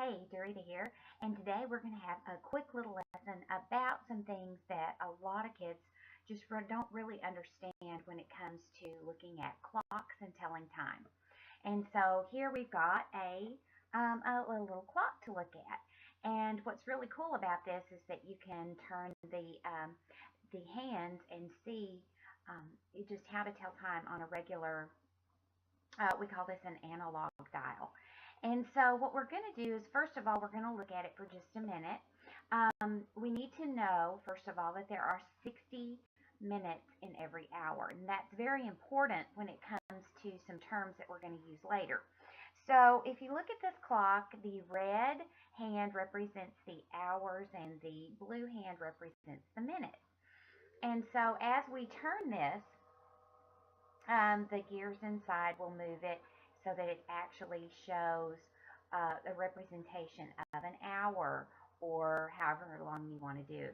Hey, Dorita here, and today we're going to have a quick little lesson about some things that a lot of kids just don't really understand when it comes to looking at clocks and telling time. And so here we've got a little clock to look at. And what's really cool about this is that you can turn the hands and see just how to tell time on a regular, we call this an analog dial. And so what we're going to do is, first of all, we're going to look at it for just a minute. We need to know, first of all, that there are 60 minutes in every hour. And that's very important when it comes to some terms that we're going to use later. So if you look at this clock, the red hand represents the hours and the blue hand represents the minutes. And so as we turn this, the gears inside will move it so that it actually shows a representation of an hour or however long you want to do.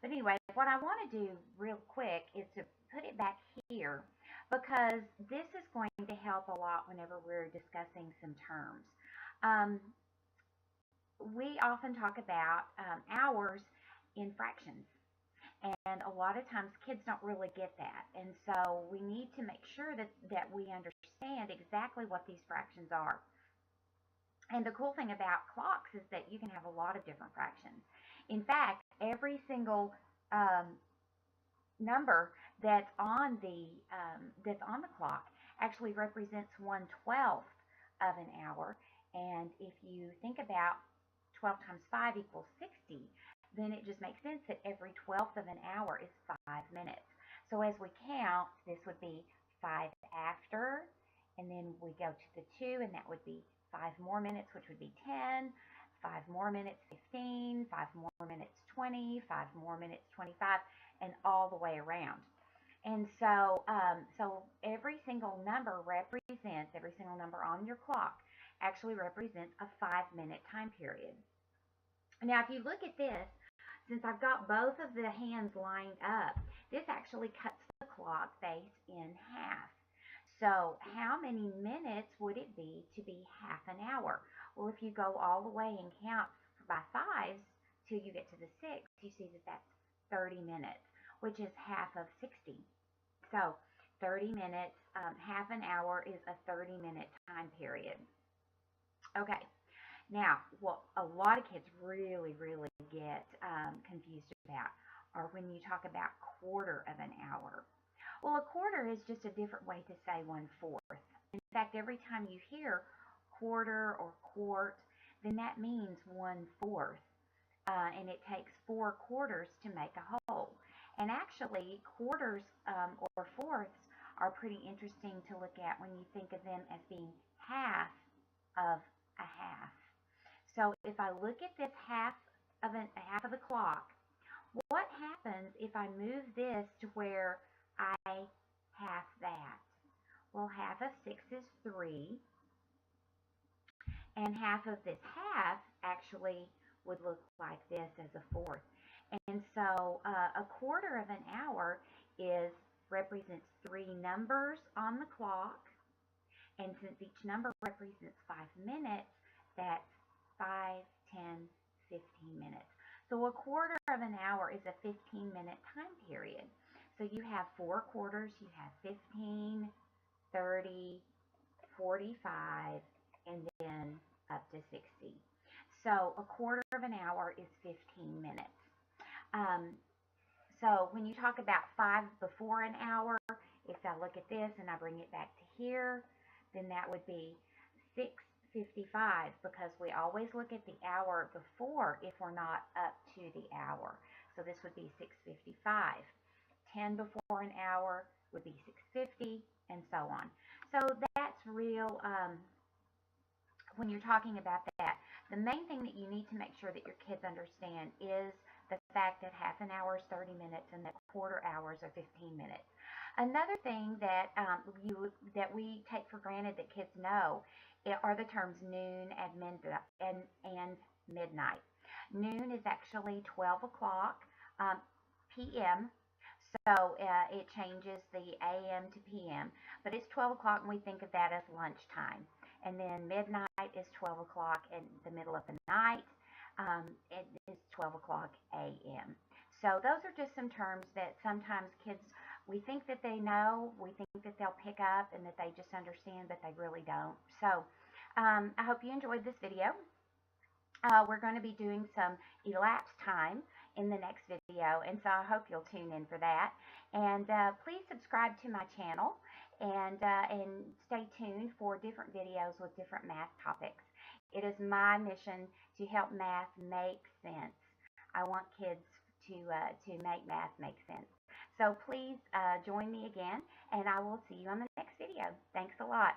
But anyway, what I want to do real quick is to put it back here because this is going to help a lot whenever we're discussing some terms. We often talk about hours in fractions. And a lot of times kids don't really get that. And so we need to make sure that we understand exactly what these fractions are. And the cool thing about clocks is that you can have a lot of different fractions. In fact, every single number that's on the clock actually represents 1/12 of an hour. And if you think about 12 times 5 equals 60, then it just makes sense that every 12th of an hour is 5 minutes. So as we count, this would be 5 after, and then we go to the 2, and that would be 5 more minutes, which would be 10, 5 more minutes, 15, 5 more minutes, 20, 5 more minutes, 25, and all the way around. And so, every single number on your clock actually represents a 5-minute time period. Now, if you look at this, since I've got both of the hands lined up, this actually cuts the clock face in half. So how many minutes would it be to be half an hour? Well, if you go all the way and count by fives till you get to the 6, you see that that's 30 minutes, which is half of 60. So 30 minutes, half an hour is a 30-minute time period. Okay. Now, what a lot of kids really get confused about are when you talk about quarter of an hour. Well, a quarter is just a different way to say 1/4. In fact, every time you hear quarter or quart, then that means 1/4. And it takes 4 quarters to make a whole. And actually, quarters or fourths are pretty interesting to look at when you think of them as being half of a half. So if I look at this half of the clock, what happens if I move this to where I half that? Well, half of 6 is 3, and half of this half actually would look like this as a fourth. And so a quarter of an hour represents 3 numbers on the clock, and since each number represents 5 minutes, that's 5, 10, 15 minutes. So a quarter of an hour is a 15-minute time period. So you have 4 quarters, you have 15, 30, 45, and then up to 60. So a quarter of an hour is 15 minutes. So when you talk about 5 before an hour, if I look at this and I bring it back to here, then that would be 6:55, because we always look at the hour before if we're not up to the hour. So this would be 6:55. 10 before an hour would be 6:50, and so on. So that's real, when you're talking about that. The main thing that you need to make sure that your kids understand is the fact that half an hour is 30 minutes and that quarter hours are 15 minutes. Another thing that we take for granted that kids know are the terms noon and midnight. Noon is actually 12 o'clock p.m. So it changes the a.m. to p.m. But it's 12 o'clock and we think of that as lunchtime. and then midnight is 12 o'clock in the middle of the night. It is 12 o'clock a.m. So those are just some terms that sometimes kids, we think that they know, we think that they'll pick up and that they just understand, but they really don't. So I hope you enjoyed this video. We're going to be doing some elapsed time in the next video, and so I hope you'll tune in for that. And please subscribe to my channel, and stay tuned for different videos with different math topics. It is my mission to help math make sense. I want kids to make math make sense. So please join me again, and I will see you on the next video. Thanks a lot.